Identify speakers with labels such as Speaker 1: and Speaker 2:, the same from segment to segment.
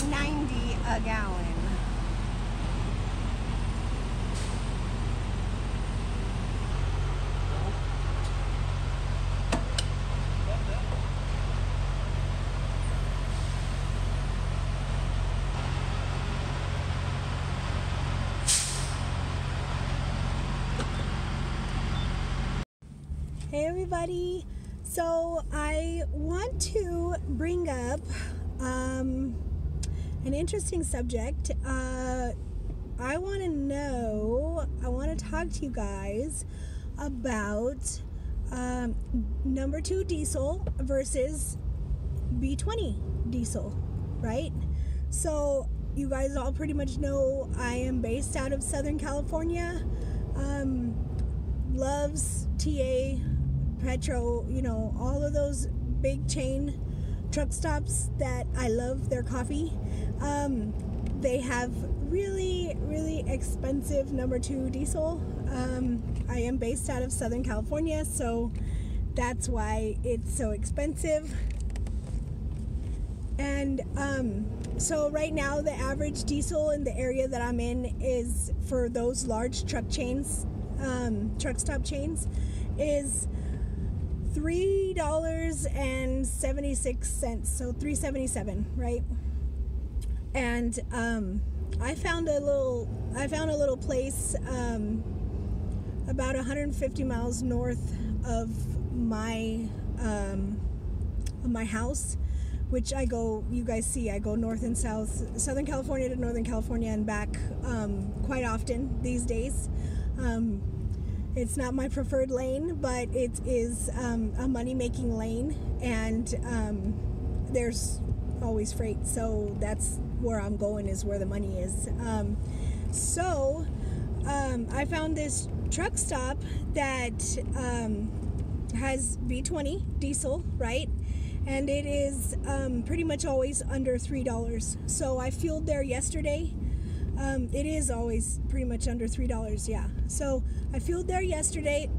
Speaker 1: $2.90 a gallon. Hey everybody, so I want to bring up an interesting subject. I want to talk to you guys about number 2 diesel versus B20 diesel, right? So you guys all pretty much know I am based out of Southern California. Loves TA, Patron, you know, all of those big chain truck stops that I love their coffee. They have really, really expensive number 2 diesel. I am based out of Southern California, so that's why it's so expensive. And so right now the average diesel in the area that I'm in is, for those large truck chains, truck stop chains, is $3.76, so $3.77, right? And I found a little place about 150 miles north of my house, which I go, you guys see, I go north and south, Southern California to Northern California and back quite often these days. It's not my preferred lane, but it is a money-making lane, and there's always freight, so that's where I'm going, is where the money is. So I found this truck stop that has B20 diesel, right? And it is pretty much always under $3. So I fueled there yesterday. It is always pretty much under $3, yeah. So I fueled there yesterday.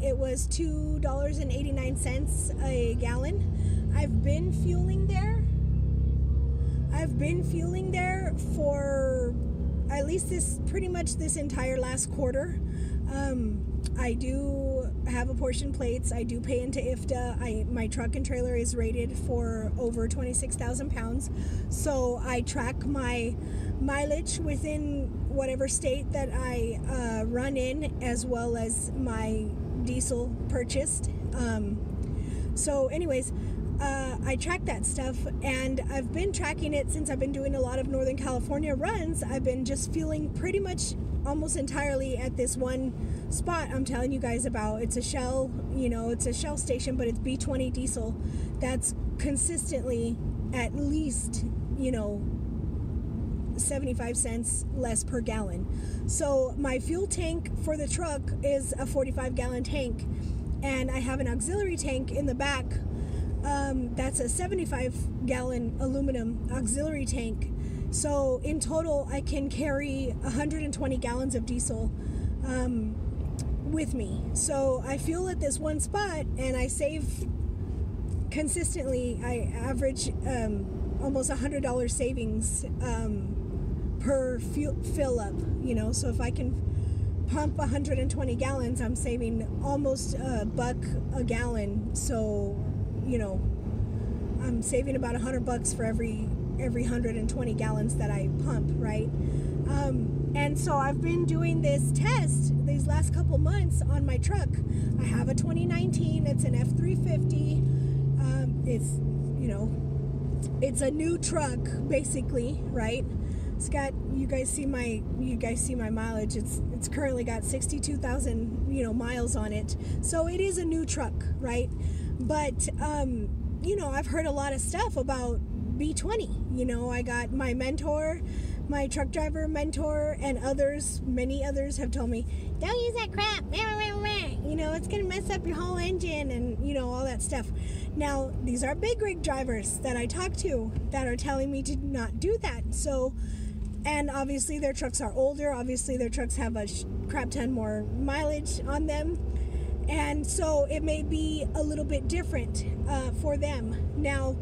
Speaker 1: It was $2.89 a gallon. I've been fueling there for at least pretty much this entire last quarter. I do have apportion plates. I do pay into IFTA. My truck and trailer is rated for over 26,000 pounds. So I track my mileage within whatever state that I run in, as well as my diesel purchased. So anyways, I track that stuff, and I've been tracking it since I've been doing a lot of Northern California runs. I've been just fueling pretty much almost entirely at this one spot I'm telling you guys about. It's a Shell, it's a Shell station, but it's B20 diesel. That's consistently at least, 75 cents less per gallon. So my fuel tank for the truck is a 45-gallon tank, and I have an auxiliary tank in the back. That's a 75-gallon aluminum auxiliary tank. So in total, I can carry 120 gallons of diesel with me. So I fuel at this one spot, and I save consistently. I average almost $100 savings per fill up. So if I can pump 120 gallons, I'm saving almost $1 a gallon. So I'm saving about $100 for every 120 gallons that I pump, right? And so I've been doing this test these last couple months on my truck. I have a 2019, it's an F350. It's a new truck basically, right? It's got, you guys see my mileage. It's currently got 62,000 miles on it. So it is a new truck, right? But I've heard a lot of stuff about B20. I got my mentor, my truck driver mentor, and many others have told me, don't use that crap. It's gonna mess up your whole engine, and all that stuff. Now, these are big rig drivers that I talk to that are telling me to not do that. So, and obviously their trucks are older. Obviously their trucks have a crap ton more mileage on them. And so it may be a little bit different for them. Now,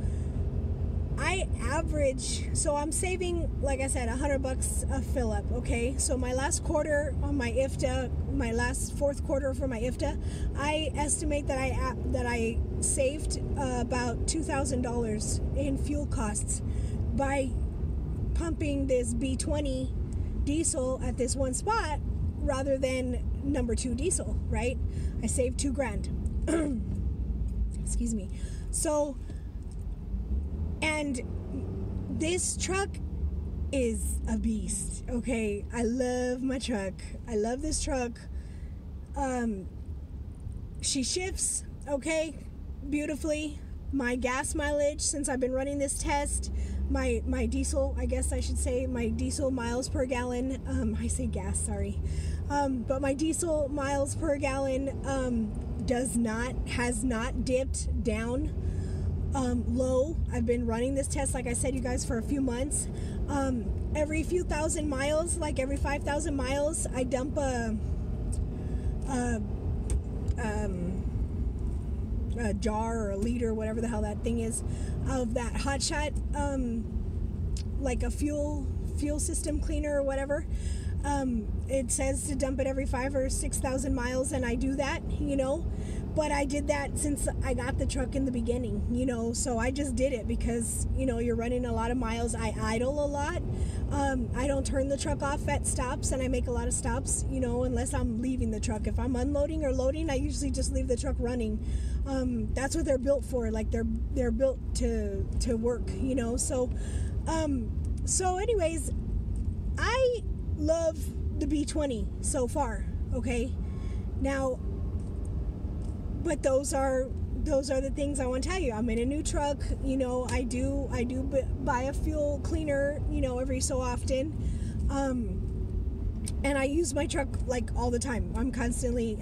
Speaker 1: I average, so I'm saving, like I said, $100 a fill up. Okay, so my last quarter on my IFTA, my last fourth quarter for my IFTA, I estimate that I saved about $2,000 in fuel costs by pumping this B20 diesel at this one spot rather than number 2 diesel, right? I saved $2,000. Excuse me. So, and this truck is a beast. Okay, I love my truck. I love this truck. She shifts, okay, beautifully. My gas mileage, since I've been running this test, my diesel, I guess I should say, my diesel miles per gallon, I say gas, sorry, but my diesel miles per gallon has not dipped down low. I've been running this test, like I said, you guys, for a few months. Every few thousand miles, like every 5,000 miles, I dump a jar or a liter, whatever the hell that thing is, of that Hotshot, like a fuel system cleaner or whatever. It says to dump it every 5,000 or 6,000 miles, and I do that, you know. But I did that since I got the truck in the beginning, you know. So I just did it because, you know, you're running a lot of miles. I idle a lot. I don't turn the truck off at stops, and I make a lot of stops, you know, unless I'm leaving the truck. If I'm unloading or loading, I usually just leave the truck running. That's what they're built for. Like they're built to work, you know. So anyways, I love the B20 so far. Okay, now, but those are the things I want to tell you. I'm in a new truck, you know. I do buy a fuel cleaner, you know, every so often, and I use my truck like all the time. I'm constantly,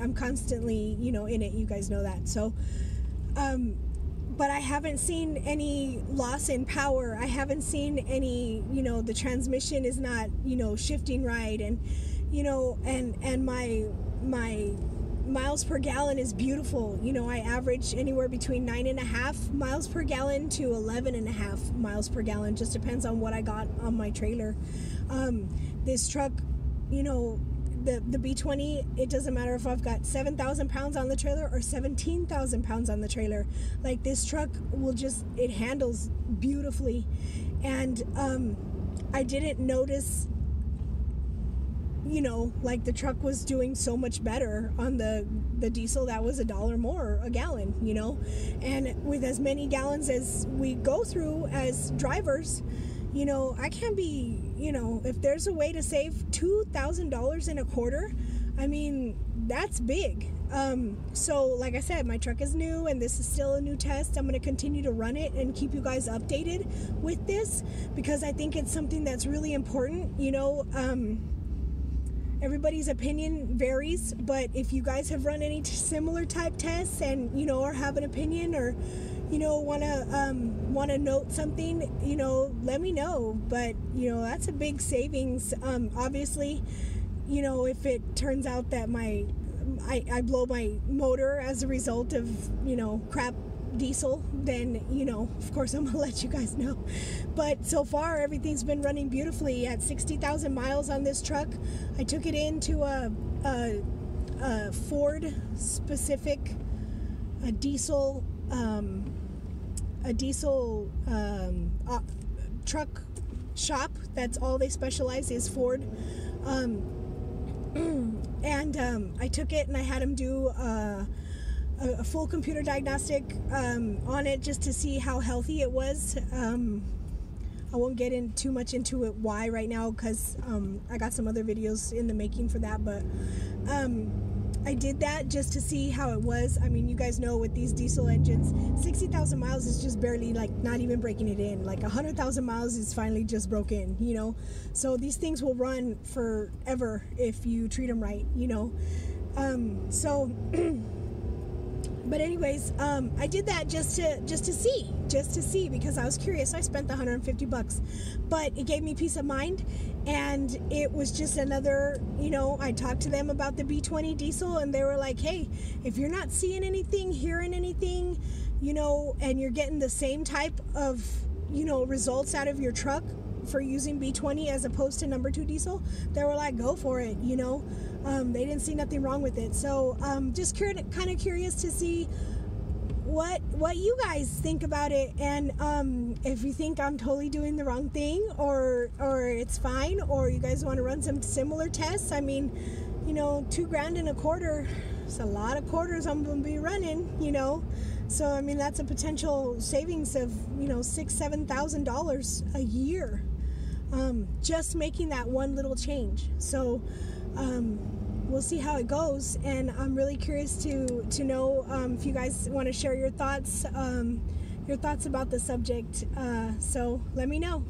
Speaker 1: you know, in it. You guys know that. So, but I haven't seen any loss in power. I haven't seen any, you know, the transmission is not, you know, shifting right, and, you know, and my miles per gallon is beautiful. You know, I average anywhere between 9.5 miles per gallon to 11.5 miles per gallon. Just depends on what I got on my trailer. This truck, you know, the B20, it doesn't matter if I've got 7,000 pounds on the trailer or 17,000 pounds on the trailer. Like, this truck will just, it handles beautifully. And I didn't notice, you know, like the truck was doing so much better on the diesel that was $1 more a gallon, you know. And with as many gallons as we go through as drivers, you know, I can't be, you know, if there's a way to save $2,000 in a quarter, I mean, that's big. So like I said, my truck is new and this is still a new test. I'm going to continue to run it and keep you guys updated with this because I think it's something that's really important, you know. Everybody's opinion varies, but if you guys have run any similar type tests and, you know, or have an opinion or, you know, want to note something, you know, let me know. But, you know, that's a big savings. Obviously, you know, if it turns out that I blow my motor as a result of, you know, crap diesel, then, you know, of course I'm gonna let you guys know. But so far everything's been running beautifully. At 60,000 miles on this truck, I took it into a Ford specific diesel truck shop. That's all they specialize is Ford. And I took it and I had them do a full computer diagnostic on it just to see how healthy it was. I won't get in too much into it why right now because I got some other videos in the making for that, but I did that just to see how it was. I mean, you guys know with these diesel engines, 60,000 miles is just barely, like, not even breaking it in. Like 100,000 miles is finally just broken, you know. So these things will run forever if you treat them right, you know. But anyways, I did that just to see because I was curious. I spent the $150, but it gave me peace of mind, and it was just another, you know, I talked to them about the B20 diesel, and they were like, hey, if you're not seeing anything, hearing anything, you know, and you're getting the same type of results out of your truck for using B20 as opposed to number 2 diesel, they were like, go for it. They didn't see nothing wrong with it. So just kind of curious to see what you guys think about it, and if you think I'm totally doing the wrong thing, or it's fine, or you guys want to run some similar tests. I mean, $2,000 and a quarter, it's a lot of quarters I'm gonna be running, so I mean that's a potential savings of $6,000-7,000 a year, just making that one little change. So we'll see how it goes, and I'm really curious to know if you guys want to share your thoughts about the subject. So let me know.